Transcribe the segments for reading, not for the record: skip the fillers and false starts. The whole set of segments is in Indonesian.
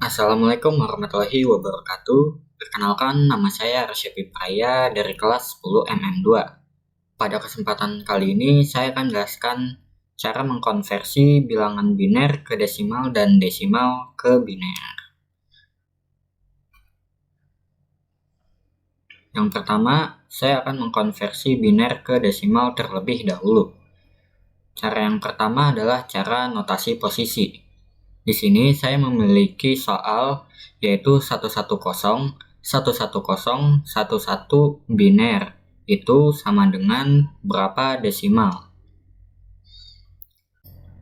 Assalamualaikum warahmatullahi wabarakatuh. Perkenalkan, nama saya Arsyafi Praya dari kelas 10 MM2. Pada kesempatan kali ini, saya akan jelaskan cara mengkonversi bilangan biner ke desimal dan desimal ke biner. Yang pertama, saya akan mengkonversi biner ke desimal terlebih dahulu. Cara yang pertama adalah cara notasi posisi. Di sini saya memiliki soal yaitu 110, 110, 11 biner. Itu sama dengan berapa desimal.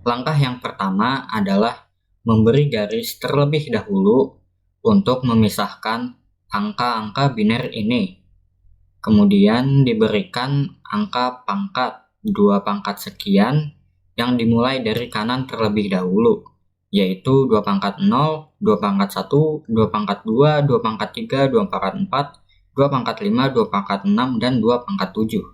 Langkah yang pertama adalah memberi garis terlebih dahulu untuk memisahkan angka-angka biner ini. Kemudian diberikan angka pangkat 2 pangkat sekian yang dimulai dari kanan terlebih dahulu, yaitu 2 pangkat 0, 2 pangkat 1, 2 pangkat 2, 2 pangkat 3, 2 pangkat 4, 2 pangkat 5, 2 pangkat 6, dan 2 pangkat 7.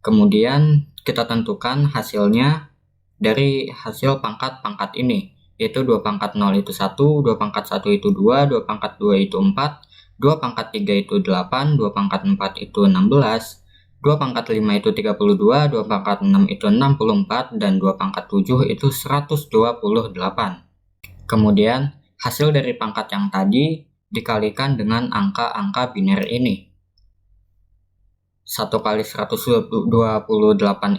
Kemudian kita tentukan hasilnya dari hasil pangkat-pangkat ini, yaitu 2 pangkat 0 itu 1, 2 pangkat 1 itu 2, 2 pangkat 2 itu 4, 2 pangkat 3 itu 8, 2 pangkat 4 itu 16, 2 pangkat 5 itu 32, 2 pangkat 6 itu 64, dan 2 pangkat 7 itu 128. Kemudian, hasil dari pangkat yang tadi dikalikan dengan angka-angka biner ini. 1 kali 128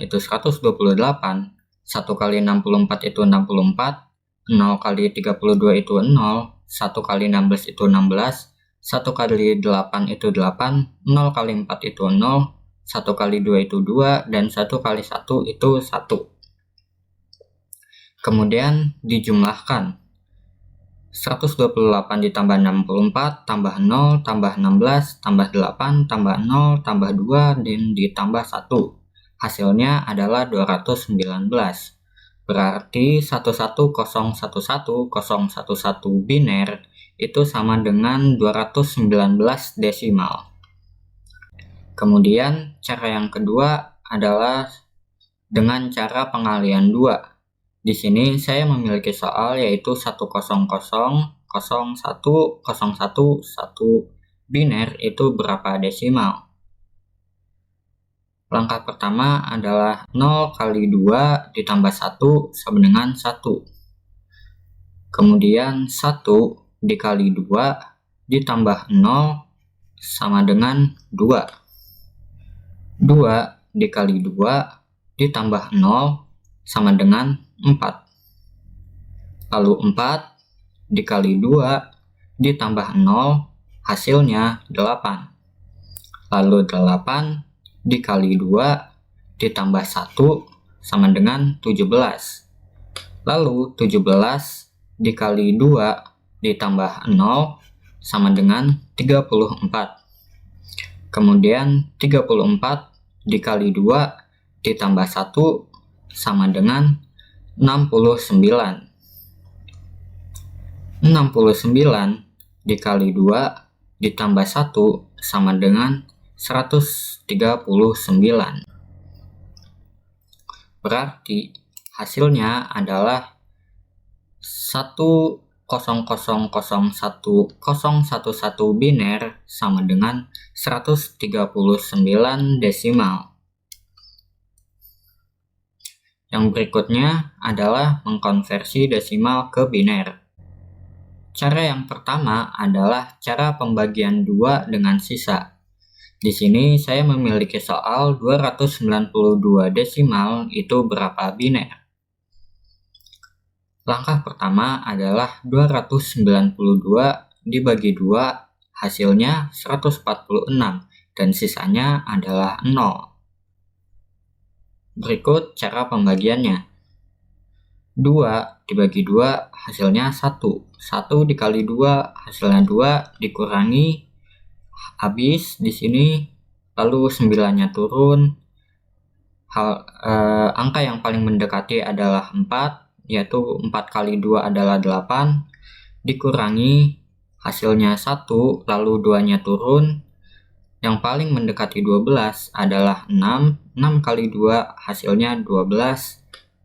itu 128, 1 kali 64 itu 64, 0 kali 32 itu 0, 1 kali 16 itu 16, 1 kali 8 itu 8, 0 kali 4 itu 0, 1 kali 2 itu 2, dan 1 kali 1 itu 1. Kemudian dijumlahkan. 128 ditambah 64, tambah 0, tambah 16, tambah 8, tambah 0, tambah 2, dan ditambah 1. Hasilnya adalah 219. Berarti 1101111 biner itu sama dengan 219 desimal. Kemudian cara yang kedua adalah dengan cara pengalian 2. Di sini saya memiliki soal yaitu 1000101 biner itu berapa desimal. Langkah pertama adalah 0 kali 2 ditambah 1 sama dengan 1. Kemudian 1 dikali 2 ditambah 0 sama dengan 2. 2 dikali 2 ditambah 0 sama dengan 4. Lalu 4 dikali 2 ditambah 0 hasilnya 8. Lalu 8 dikali 2 ditambah 1 sama dengan 17. Lalu 17 dikali 2 ditambah 0 sama dengan 34. Kemudian 34 dikali 2 ditambah 1 sama dengan 69. 69 dikali 2 ditambah 1 sama dengan 139. Berarti hasilnya adalah 1000111 biner sama dengan 139 desimal. Yang berikutnya adalah mengkonversi desimal ke biner. Cara yang pertama adalah cara pembagian 2 dengan sisa. Di sini saya memiliki soal 292 desimal itu berapa biner. Langkah pertama adalah 292 dibagi 2 hasilnya 146 dan sisanya adalah 0. Berikut cara pembagiannya. 2 dibagi 2 hasilnya 1. 1 dikali 2 hasilnya 2 dikurangi habis di sini, lalu 9-nya turun. Angka yang paling mendekati adalah 4, yaitu 4 kali 2 adalah 8, dikurangi hasilnya 1, lalu 2-nya turun. Yang paling mendekati 12 adalah 6, 6 kali 2 hasilnya 12,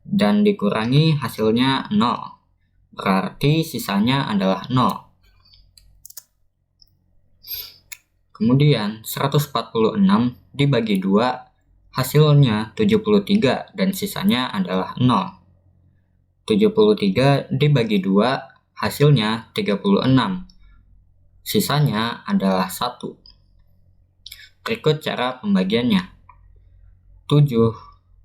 dan dikurangi hasilnya 0. berarti sisanya adalah 0. Kemudian 146 dibagi 2 hasilnya 73 dan sisanya adalah 0. 73 dibagi 2 hasilnya 36. Sisanya adalah 1. Berikut cara pembagiannya. 7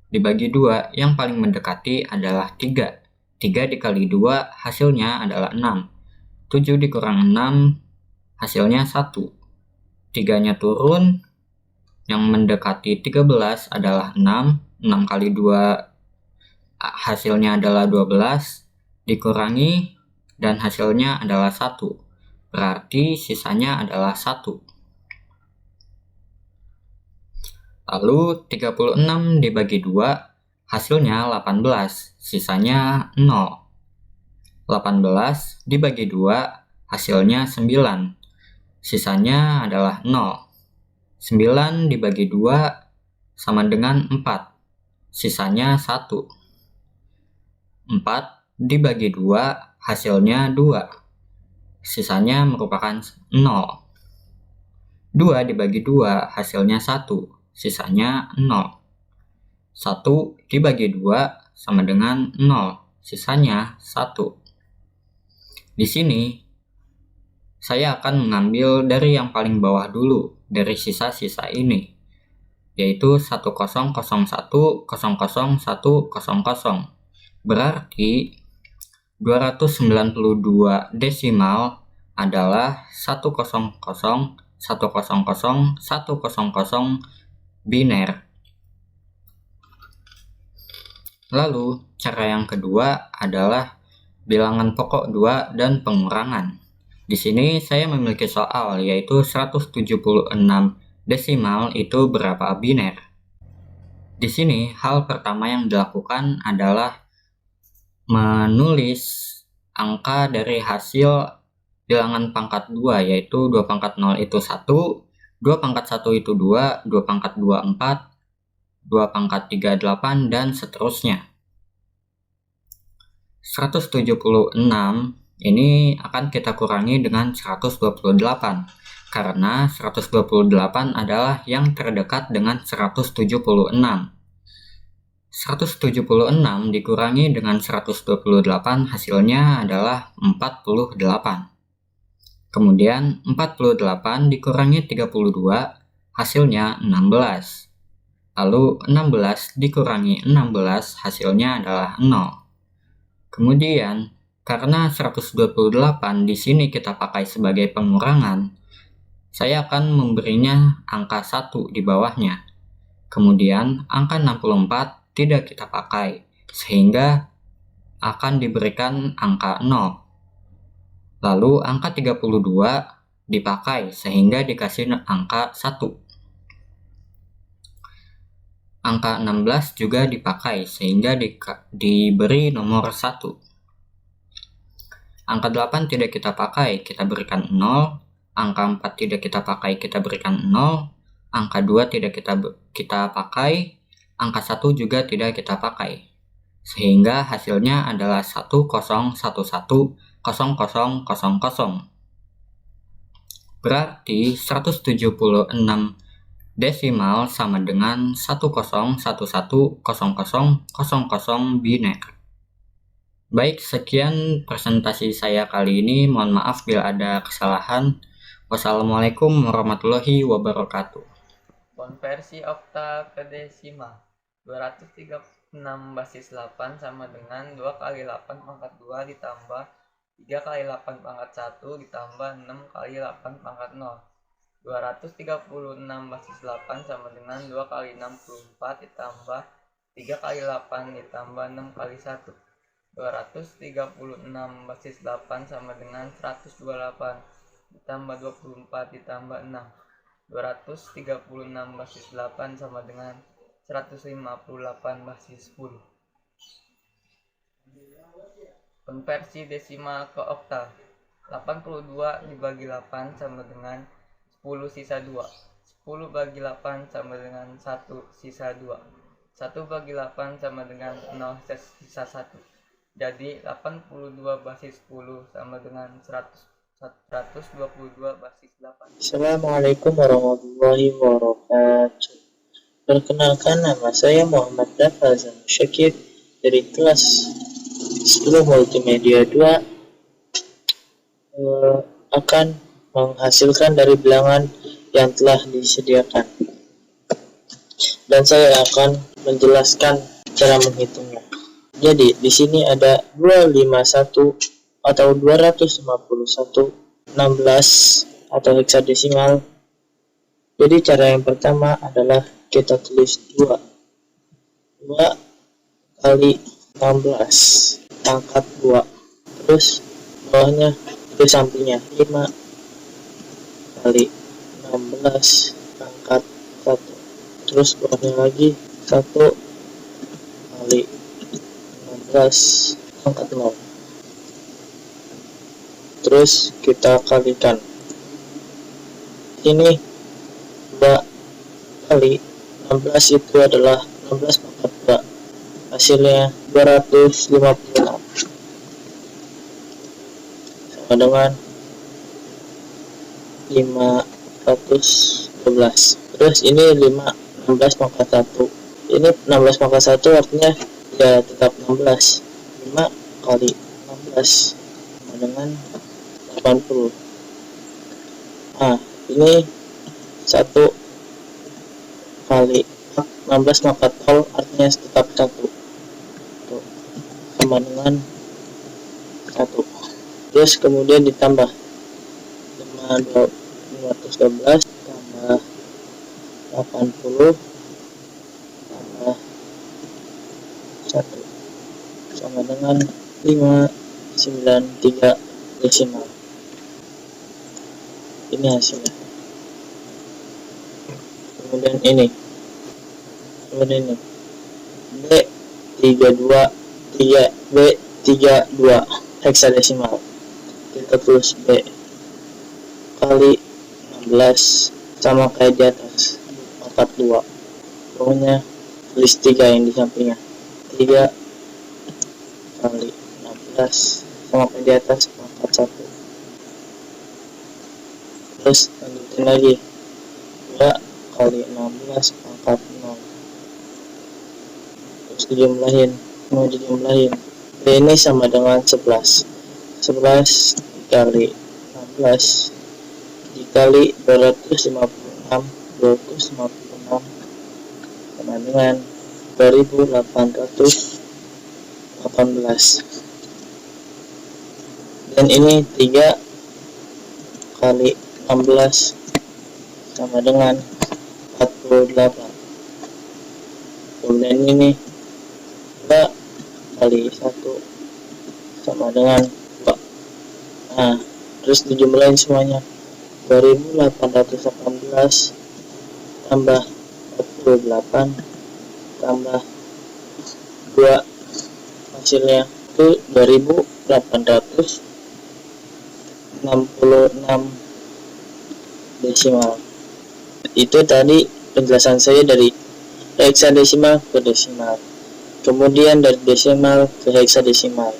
dibagi 2 yang paling mendekati adalah 3. 3 dikali 2 hasilnya adalah 6. 7 dikurang 6 hasilnya 1. 3-nya turun, yang mendekati 13 adalah 6. 6 kali 2 hasilnya adalah 12, dikurangi dan hasilnya adalah 1. Berarti sisanya adalah 1. Lalu 36 dibagi 2 hasilnya 18, sisanya 0. 18 dibagi 2 hasilnya 9. Sisanya adalah 0. 9 dibagi 2 sama dengan 4. Sisanya 1. 4 dibagi 2 hasilnya 2. Sisanya merupakan 0. 2 dibagi 2 hasilnya 1. Sisanya 0. 1 dibagi 2 sama dengan 0. Sisanya 1. Di sini saya akan mengambil dari yang paling bawah dulu, dari sisa-sisa ini, yaitu 1001001000. Berarti 292 desimal adalah 100100100 biner. Lalu cara yang kedua adalah bilangan pokok 2 dan pengurangan. Di sini saya memiliki soal, yaitu 176 desimal itu berapa biner. Di sini hal pertama yang dilakukan adalah menulis angka dari hasil bilangan pangkat 2, yaitu 2 pangkat 0 itu 1, 2 pangkat 1 itu 2, 2 pangkat 2 4, 2 pangkat 3 8, dan seterusnya. 176 ini akan kita kurangi dengan 128, karena 128 adalah yang terdekat dengan 176. 176 dikurangi dengan 128 hasilnya adalah 48. Kemudian 48 dikurangi 32 hasilnya 16. Lalu 16 dikurangi 16 hasilnya adalah 0. Kemudian karena 128 di sini kita pakai sebagai pengurangan, saya akan memberinya angka 1 di bawahnya. Kemudian angka 64 tidak kita pakai, sehingga akan diberikan angka 0. Lalu angka 32 dipakai, sehingga dikasih angka 1. Angka 16 juga dipakai, sehingga diberi nomor 1. Angka 8 tidak kita pakai, kita berikan 0. Angka 4 tidak kita pakai, kita berikan 0. Angka 2 tidak kita pakai. Angka 1 juga tidak kita pakai. Sehingga hasilnya adalah 10110000. Berarti 176 desimal sama dengan 10110000 biner. Baik, sekian presentasi saya kali ini. Mohon maaf bila ada kesalahan. Wassalamualaikum warahmatullahi wabarakatuh. Konversi okta ke desimal. 236 basis 8 sama dengan 2 kali 8 pangkat 2 ditambah 3 kali 8 pangkat 1 ditambah 6 kali 8 pangkat 0. 236 basis 8 sama dengan 2 kali 64 ditambah 3 kali 8 ditambah 6 kali 1. 236 basis 8 sama dengan 128 ditambah 24 ditambah 6. 236 basis 8 sama dengan 158 basis 10. Konversi desimal ke oktal. 82 dibagi 8 sama dengan 10 sisa 2. 10 bagi 8 sama dengan 1 sisa 2. 1 bagi 8 sama dengan 0 sisa 1. Jadi 82 basis 10 sama dengan 122 basis 8. Assalamualaikum warahmatullahi wabarakatuh. Perkenalkan, nama saya Muhammad Dafazan Syakir dari kelas 10 Multimedia 2, akan menghasilkan dari bilangan yang telah disediakan, dan saya akan menjelaskan cara menghitungnya. Jadi di sini ada 251 atau 251 16 atau heksadesimal. Jadi cara yang pertama adalah kita tulis 2 kali 16 pangkat 2, terus bawahnya ke sampingnya 5 kali 16 pangkat 1, terus bawahnya lagi 1 kali 16 pangkat 0, terus kita kalikan. Ini 2 kali 16 itu adalah 16 pangkat 2, hasilnya 256 sama dengan 512. Terus ini 16 pangkat 1, ini 16 pangkat 1 artinya ya tetap 16. 5 kali 16 sama dengan 80. Nah, ini 1 kali 16 pangkat 0 artinya tetap 1 sama dengan 1. Terus kemudian ditambah 512 tambah 80 tambah 1 sama dengan 593 desimal. Ini hasilnya. Kemudian ini B32 heksadesimal. Kita tulis B kali 16 sama kayak di atas, pangkat 2, pokoknya tulis 3 yang di sampingnya. 3 kali 16 sama kayak di atas, pangkat 1. Terus lanjutin lagi 2 kali 16 pangkat 0, terus dijumlahin. B ini sama dengan 11 kali 16 dikali 256 sama dengan 2818. Dan ini 3 kali 16 sama dengan 48. Kemudian ini 2 kali 1 sama dengan 2. Nah, terus dijumlahin semuanya. 2818 tambah 48 tambah 2, hasilnya itu 2866 desimal. Itu tadi penjelasan saya dari heksadesimal ke desimal. Kemudian dari desimal ke heksadesimal.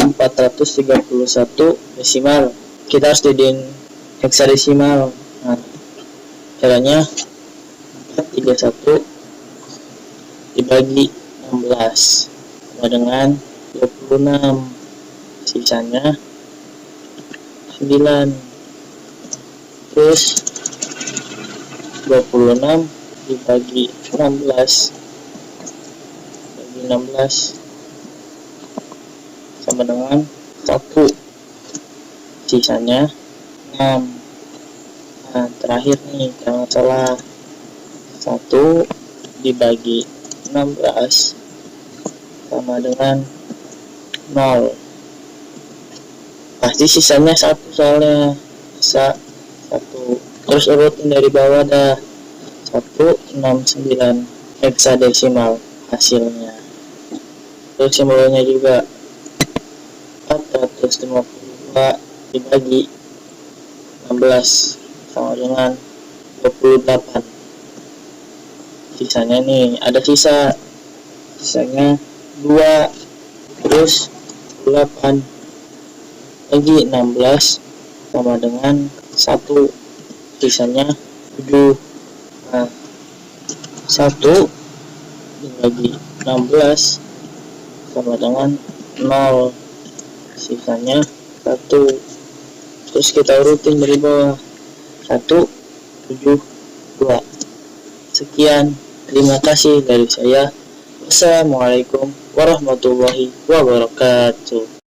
431 desimal kita harus jadiin heksadesimal. Nah, caranya 431 dibagi 16 sama dengan 26, sisanya 9. Terus 26 dibagi 16 sama dengan 1, sisanya 6. Nah, terakhir nih, jangan salah, 1 dibagi 16 sama dengan 0. Pasti sisanya 1 soalnya. Sisa 1. Terus urutin dari bawah dah. 169 heksadesimal hasilnya. Terus simbolnya juga 452 dibagi 16 sama dengan 28. Sisanya nih, ada sisanya 2. Terus 8 bagi 16 sama dengan 1, sisanya 7. Nah, 1 dibagi 16 sama dengan 0, sisanya 1. Terus kita urutin dari bawah, 1, 7, 2. Sekian, terima kasih dari saya. Wassalamualaikum warahmatullahi wabarakatuh.